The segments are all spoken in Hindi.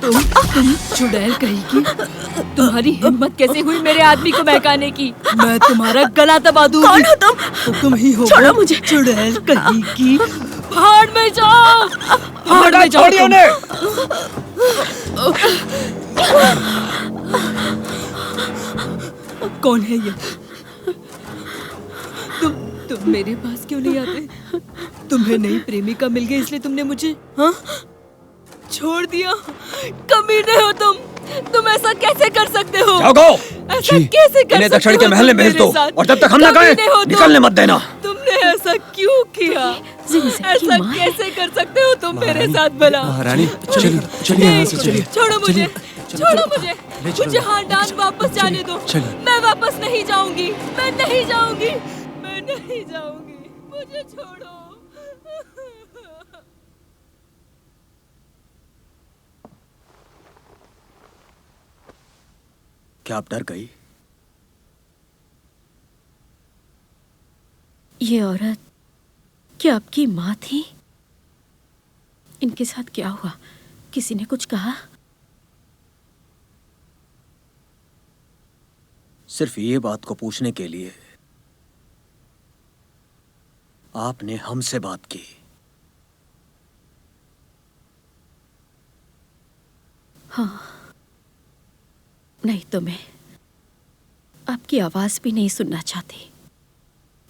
तुम चुड़ैल कहेगी। तुम्हारी हिम्मत कैसे हुई मेरे आदमी को बहकाने की? मैं तुम्हारा गला दबा दूंगी। कौन हो तुम? तो तुम ही हो। छोड़ो मुझे। चुड़ैल कहेगी। भाड़ में जाओ, भाड़ में जाओ। छोड़िए उन्हें। कौन है ये? तुम मेरे पास क्यों नहीं आते? तुम्हें नई प्रेमिका मिल गई इसलिए तुमने मुझे छोड़ दिया? कमीने हो तुम ऐसा कैसे कर सकते हो? जाओ, ऐसा कैसे कर इन्हें सकते दक्षिण हो? के महल में भेज दो और जब तक हम ना गए निकलने मत देना। तुमने ऐसा क्यों किया? ऐसा कैसे कर सकते हो तुम मेरे साथ? भला महारानी चलिए यहाँ से चलिए। छोड़ो मुझे, मुझे हांडान वापस जाने दो। मैं वापस नहीं जाऊंगी, मैं नहीं जाऊंगी, मुझे छोड़ो। क्या आप डर गई? ये औरत क्या आपकी माँ थी? इनके साथ क्या हुआ? किसी ने कुछ कहा? सिर्फ ये बात को पूछने के लिए आपने हमसे बात की। हाँ, नहीं तो मैं आपकी आवाज भी नहीं सुनना चाहती,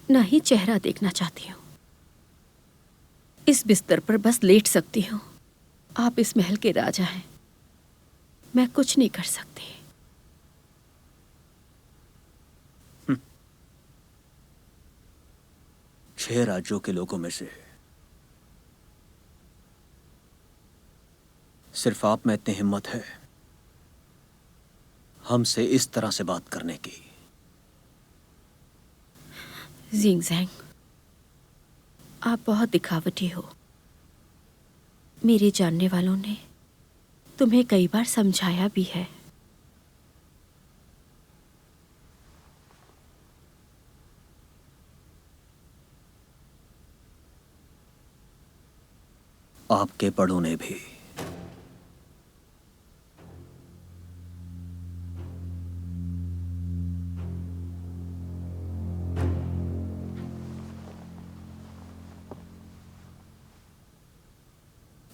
ना ही चेहरा देखना चाहती हूँ। इस बिस्तर पर बस लेट सकती हूँ। आप इस महल के राजा हैं, मैं कुछ नहीं कर सकती। 6 राज्यों के लोगों में से सिर्फ आप में इतनी हिम्मत है हमसे इस तरह से बात करने की। जिंगज़ैंग, आप बहुत दिखावटी हो। मेरे जानने वालों ने तुम्हें कई बार समझाया भी है। आपके बड़ों ने भी।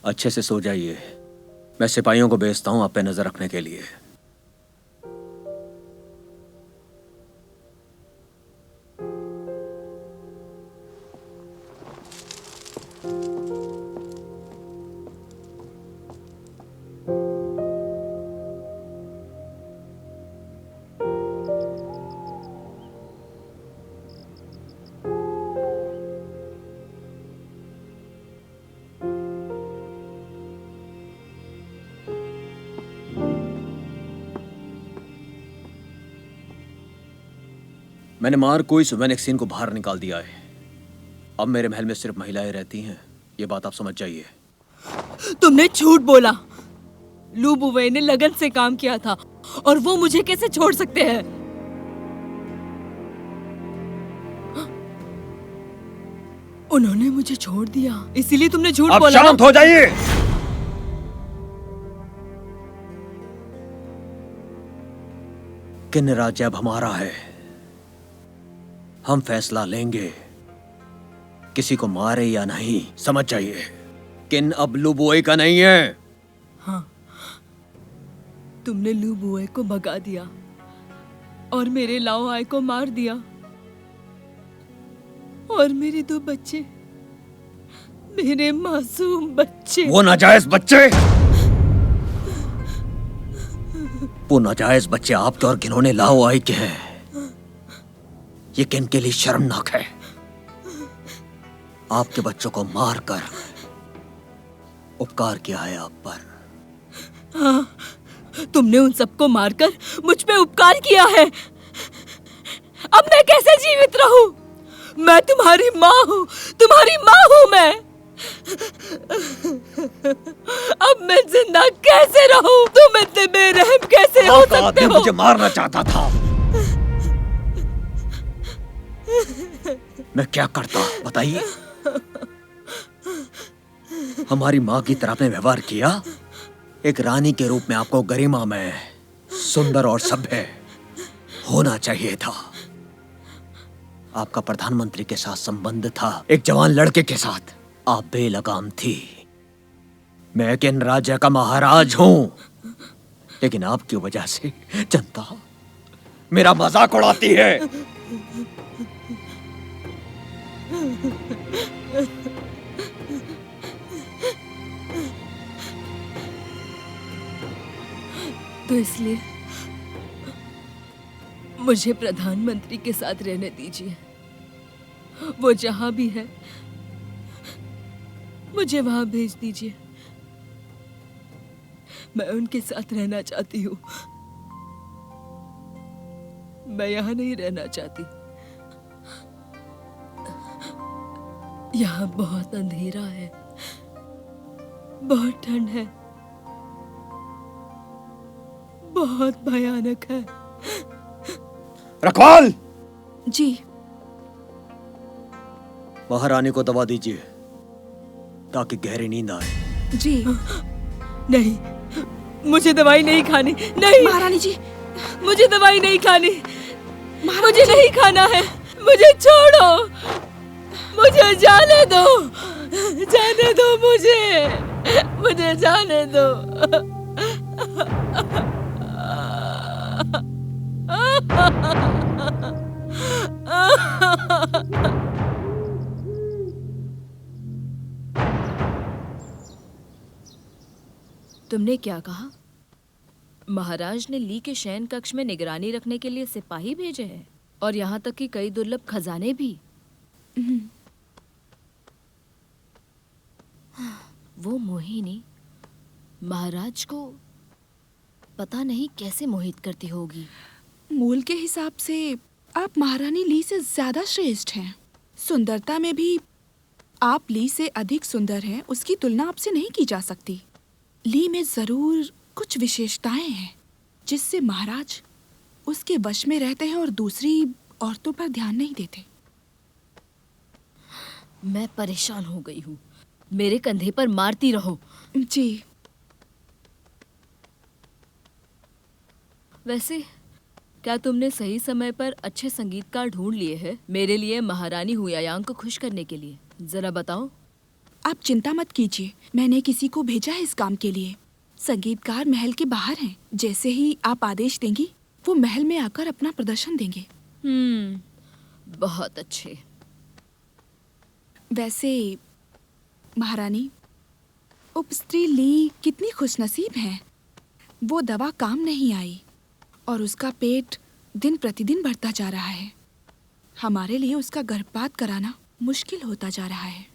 अच्छे से सो जाइए। मैं सिपाहियों को भेजता हूं आप पे नजर रखने के लिए। मैंने मार कोई सुवेनेक्सिन को बाहर निकाल दिया है। अब मेरे महल में सिर्फ महिलाएं रहती हैं, ये बात आप समझ जाइए। तुमने झूठ बोला। लू बुवे ने लगन से काम किया था और वो मुझे कैसे छोड़ सकते हैं? उन्होंने मुझे छोड़ दिया, इसीलिए तुमने झूठ बोला। शांत हो जाइए। किन राज्य अब हमारा है, हम फैसला लेंगे किसी को मारे या नहीं। समझ जाइए, किन अब लू बुवे का नहीं है। हाँ, तुमने लू बुवे को भगा दिया और मेरे लाओ आय को मार दिया और मेरे 2 बच्चे, मेरे मासूम बच्चे। वो नाजायज बच्चे आपके और घिनौने लाओ आय के हैं। ये किन के लिए शर्मनाक है। आपके बच्चों को मारकर उपकार किया है आप पर। हाँ, तुमने उन सबको मारकर मुझ पे उपकार किया है। अब मैं कैसे जीवित रहूं? मैं तुम्हारी माँ हूँ, तुम्हारी माँ हूँ मैं। अब मैं जिंदा कैसे रहूं? तुम इतने बेरहम कैसे हो सकते हो? मुझे मारना चाहता था। मैं क्या करता बताइए? हमारी माँ की तरह आपने व्यवहार किया, एक रानी के रूप में आपको गरिमा में सुंदर और सभ्य होना चाहिए था। आपका प्रधानमंत्री के साथ संबंध था एक जवान लड़के के साथ। आप बेलगाम थी। मैं एक इन राज्य का महाराज हूं, लेकिन आपकी वजह से जनता मेरा मजाक उड़ाती है। तो इसलिए मुझे प्रधानमंत्री के साथ रहने दीजिए। वो जहां भी है मुझे वहां भेज दीजिए। मैं उनके साथ रहना चाहती हूँ। मैं यहाँ नहीं रहना चाहती। यहाँ बहुत अंधेरा है, बहुत ठंड है, बहुत भयानक है। रखवाल! जी। महारानी को दवा दीजिए ताकि गहरी नींद आए। जी। नहीं, मुझे दवाई नहीं खानी। नहीं महारानी जी, मुझे दवाई नहीं खानी। मुझे नहीं खाना है। मुझे छोड़ो, मुझे जाने दो, जाने दो मुझे जाने दो। तुमने क्या कहा? महाराज ने ली के शयन कक्ष में निगरानी रखने के लिए सिपाही भेजे हैं और यहाँ तक कि कई दुर्लभ खजाने भी। वो मोहिनी महाराज को पता नहीं कैसे मोहित करती होगी। मूल के हिसाब से आप महारानी ली से ज्यादा श्रेष्ठ हैं। सुंदरता में भी आप ली से अधिक सुंदर हैं। उसकी तुलना आपसे नहीं की जा सकती। ली में जरूर कुछ विशेषताएं हैं जिससे महाराज उसके वश में रहते हैं और दूसरी औरतों पर ध्यान नहीं देते। मैं परेशान हो गई हूँ। मेरे कंधे पर मारती रहो। जी। वैसे क्या तुमने सही समय पर अच्छे संगीतकार ढूंढ लिए हैं मेरे लिए महारानी हुयायांग को खुश करने के लिए? जरा बताओ। आप चिंता मत कीजिए, मैंने किसी को भेजा है इस काम के लिए। संगीतकार महल के बाहर हैं। जैसे ही आप आदेश देंगी वो महल में आकर अपना प्रदर्शन देंगे। बहुत अच्छे। वैसे महारानी, उपस्त्री ली कितनी खुशनसीब हैं। वो दवा काम नहीं आई और उसका पेट दिन प्रतिदिन बढ़ता जा रहा है। हमारे लिए उसका गर्भपात कराना मुश्किल होता जा रहा है।